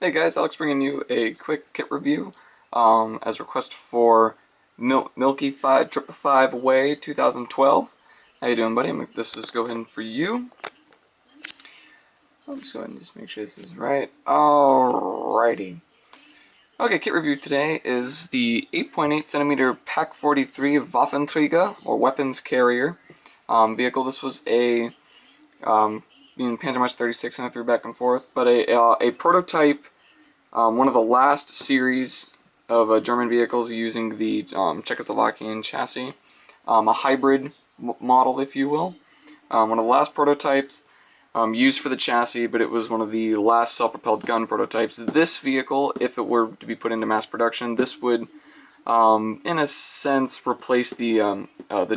Hey guys, Alex bringing you a quick kit review as request for Milky 555 Way 2012. How you doing, buddy? This is going for you. I'll just go ahead and just make sure this is right. Alrighty. Okay, kit review today is the 8.8 centimeter Pack 43 Waffentrager, or weapons carrier vehicle. This was a being Panzermatch 36 and I threw back and forth, but a prototype, one of the last series of German vehicles using the Czechoslovakian chassis, a hybrid model, if you will. One of the last prototypes used for the chassis, but it was one of the last self-propelled gun prototypes. This vehicle, if it were to be put into mass production, this would, in a sense, replace the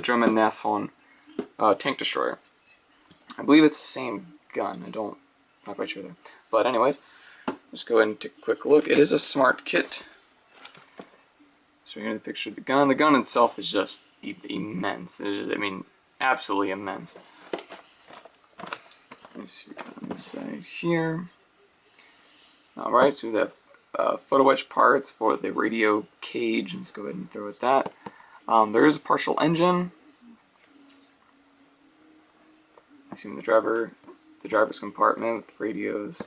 German Nashorn tank destroyer. I believe it's the same gun. Not quite sure there. But anyways, let's go ahead and take a quick look. It is a smart kit. So here's the picture of the gun. The gun itself is just immense. It is, I mean, absolutely immense. Let me see what we got on this side here. Alright, so we have photo etch parts for the radio cage. Let's go ahead and throw at that. There is a partial engine. Using the driver's compartment with the radios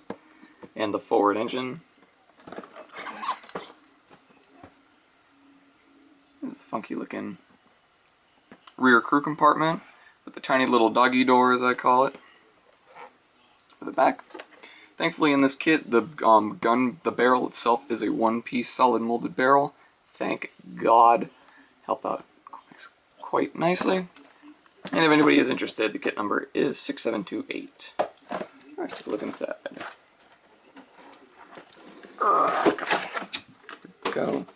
and the forward engine. There's a funky looking rear crew compartment with the tiny little doggy door, as I call it, for the back. Thankfully in this kit the barrel itself is a one-piece solid molded barrel. Thank God. Help out quite nicely. And if anybody is interested, the kit number is 6728. Alright, let's take a look inside. Go.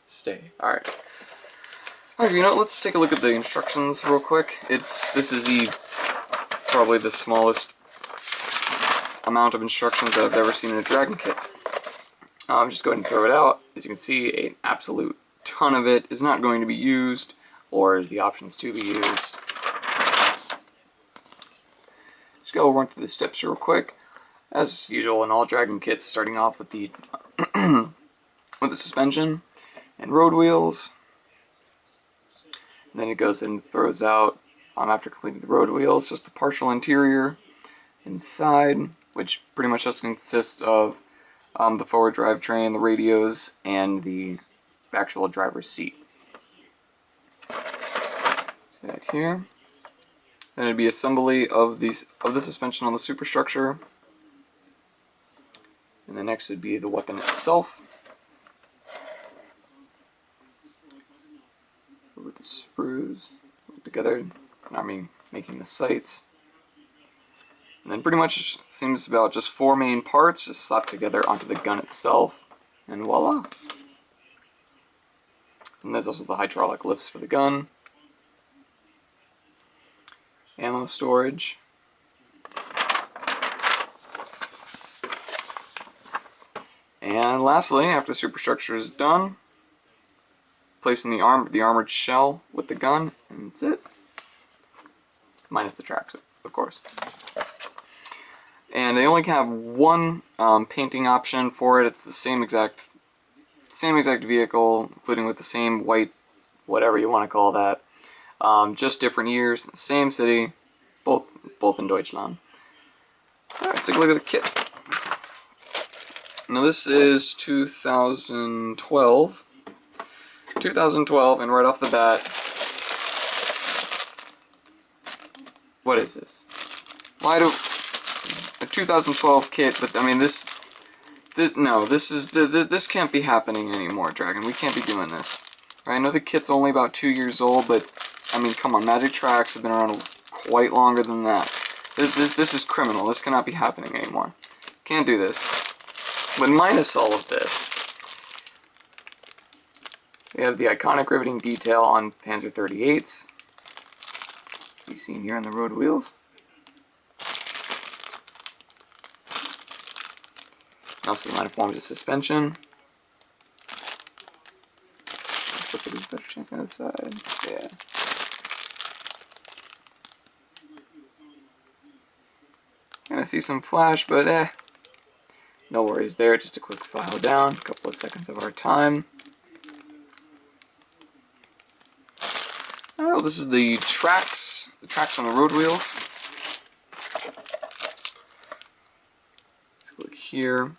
Stay. Alright. Alright, you know, let's take a look at the instructions real quick. This is probably the smallest amount of instructions that I've ever seen in a Dragon kit. Just go ahead and throw it out. As you can see, an absolute ton of it is not going to be used, or the options to be used. Just go run through the steps real quick. As usual in all Dragon kits, starting off with the with the suspension and road wheels. And then it goes and throws out, after completing the road wheels, just the partial interior inside, which pretty much just consists of the forward drivetrain, the radios, and the actual driver's seat. That here. Then it'd be assembly of the suspension on the superstructure. And the next would be the weapon itself. With the screws together, making the sights. And then pretty much seems about just 4 main parts just slapped together onto the gun itself. And voila! And there's also the hydraulic lifts for the gun. Ammo storage. And lastly, after the superstructure is done, placing the armored shell with the gun, and that's it. Minus the tracks, of course. And they only have one painting option for it. It's the same exact vehicle, including with the same white, whatever you want to call that. Just different years, same city, both in Deutschland. Alright, let's take a look at the kit. Now this is 2012. 2012, and right off the bat, what is this? Why do a 2012 kit? But I mean, this can't be happening anymore, Dragon. We can't be doing this. I know the kit's only about 2 years old, but I mean, come on, Magic Tracks have been around quite longer than that. This is criminal. This cannot be happening anymore. Can't do this. But minus all of this, we have the iconic riveting detail on Panzer 38s. Be seen here on the road wheels. Also the line of forms of suspension. Flip it, there's a better chance on the other side. Yeah. Kind of see some flash, but No worries there, just a quick file down, a couple of seconds of our time. Oh, this is the tracks on the road wheels. Let's click here.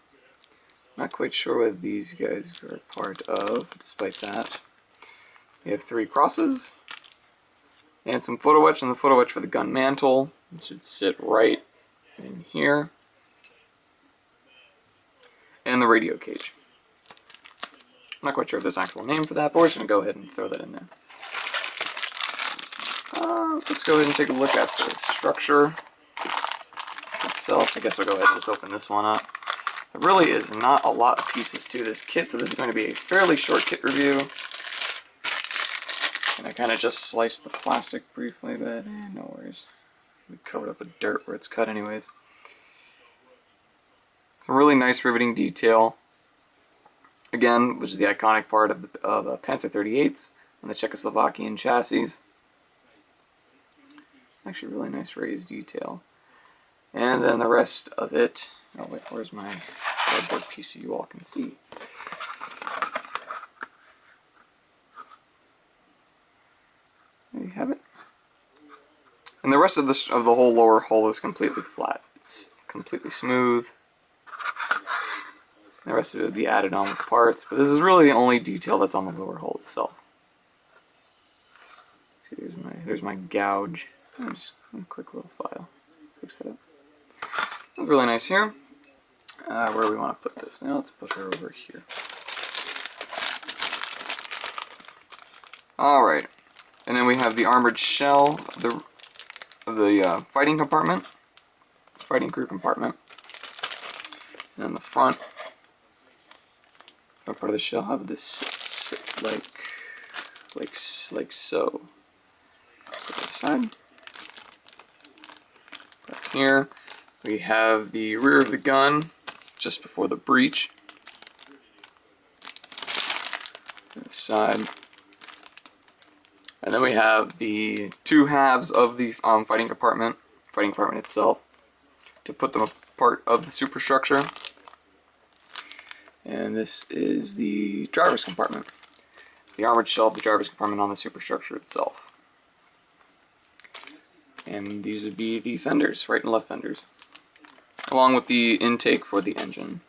Not quite sure what these guys are part of, despite that. We have 3 crosses, and some photo etch, and the photo etch for the gun mantle. It should sit right in here. And the radio cage. I'm not quite sure if there's an actual name for that, but we're just going to go ahead and throw that in there. Let's go ahead and take a look at the structure itself. I guess we'll go ahead and just open this one up. There really is not a lot of pieces to this kit, so this is going to be a fairly short kit review. And I kind of just sliced the plastic briefly, but no worries. We covered up with dirt where it's cut anyways. Some really nice riveting detail. Again, which is the iconic part of Panzer 38s and the Czechoslovakian chassis. Actually, really nice raised detail. And then the rest of it. Oh wait, where's my cardboard piece so you all can see? There you have it. And the rest of the whole lower hull is completely flat. It's completely smooth. The rest of it would be added on with parts, but this is really the only detail that's on the lower hull itself. See, there's my gouge. Just a quick little file. Fix that up. That's really nice here. Where do we want to put this? Now let's put her over here. Alright. And then we have the armored shell of the fighting compartment. Fighting crew compartment. And then the front part of the shell have this sit like so. Put that aside. Back here we have the rear of the gun just before the breech. This side. And then we have the 2 halves of the fighting compartment itself to put them a part of the superstructure. And this is the driver's compartment. The armored shell of the driver's compartment on the superstructure itself. And these would be the fenders, right and left fenders, along with the intake for the engine.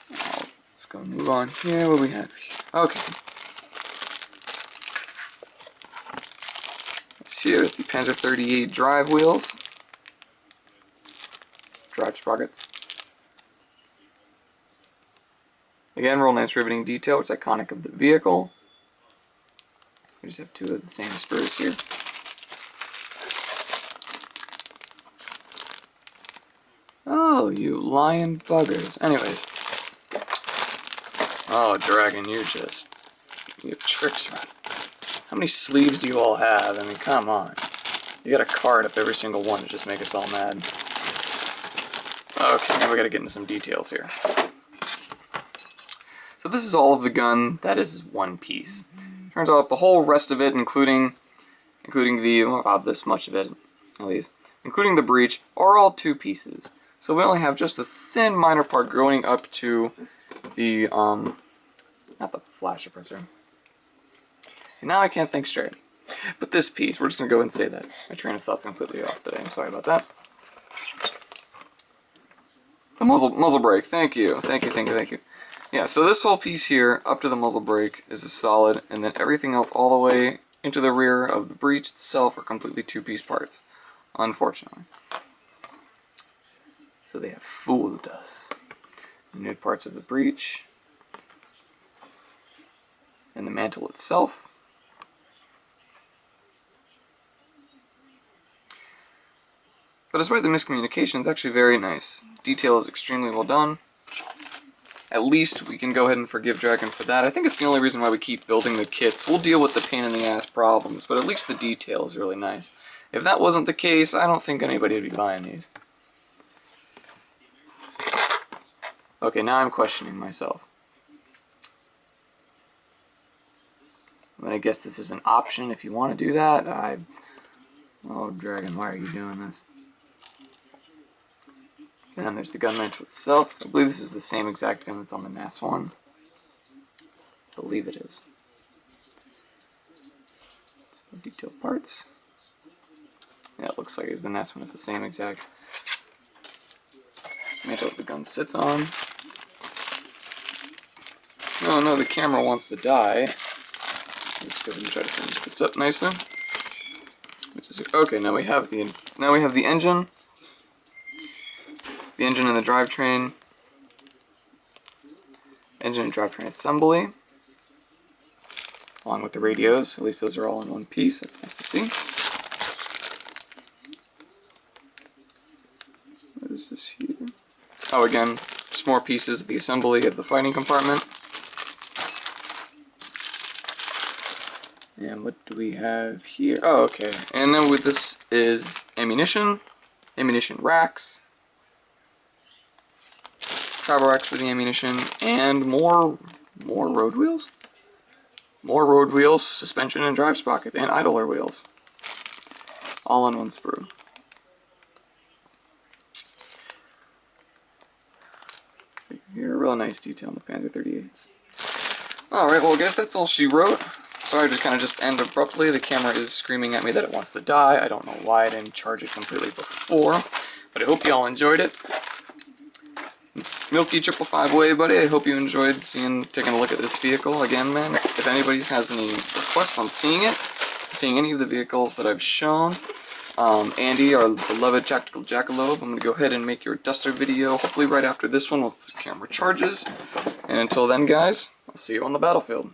Let's go move on here. What do we have here? Okay. Here is the Panzer 38 drive wheels, drive sprockets. Again, real nice riveting detail, which is iconic of the vehicle. We just have 2 of the same spurs here. Oh, you lying buggers. Anyways. Oh, Dragon, you have tricks, man. How many sleeves do you all have? I mean, come on. You gotta card up every single one to just make us all mad. Okay, now we gotta get into some details here. So this is all of the gun. That is one piece. Turns out the whole rest of it, including the, about this much of it, at least, including the breech, are all 2 pieces. So we only have just a thin minor part going up to the, not the flash suppressor. And now I can't think straight. But this piece, we're just going to go and say that. My train of thought's completely off today. I'm sorry about that. The muzzle brake. Thank you. Thank you. Yeah, so this whole piece here, up to the muzzle brake, is a solid, and then everything else all the way into the rear of the breech itself are completely 2-piece parts, unfortunately. So they have fooled us. The new parts of the breech, and the mantle itself. But despite the miscommunication, it's actually very nice. Detail is extremely well done. At least we can go ahead and forgive Dragon for that. I think it's the only reason why we keep building the kits. We'll deal with the pain in the ass problems, but at least the detail is really nice. If that wasn't the case, I don't think anybody would be buying these. Okay, now I'm questioning myself. But I guess this is an option if you want to do that. Oh, Dragon, why are you doing this? And then there's the gun mantle itself. I believe this is the same exact gun that's on the NAS one. I believe it is. Some detailed parts. Yeah, it looks like the NAS one is the same exact mantle the gun sits on. Oh no, the camera wants to die. Let's go ahead and try to finish this up nicely. Okay, now we have the engine. The engine and the drivetrain. Engine and drivetrain assembly. Along with the radios. At least those are all in one piece. That's nice to see. What is this here? Oh, again, just more pieces of the assembly of the fighting compartment. And what do we have here? Oh, okay. And then with this is ammunition racks, travel racks for the ammunition, and more road wheels? More road wheels, suspension and drive sprocket, and idler wheels. All on one sprue. Here, real nice detail on the Panther 38s. Alright, well guys, that's all she wrote. Sorry to kind of just end abruptly. The camera is screaming at me that it wants to die. I don't know why I didn't charge it completely before, but I hope you all enjoyed it. Milky 555 way, buddy. I hope you enjoyed taking a look at this vehicle. Again, man, if anybody has any requests on seeing any of the vehicles that I've shown, Andy, our beloved Tactical Jackalope, I'm going to go ahead and make your Duster video, hopefully right after this one once the camera charges. And until then, guys, I'll see you on the battlefield.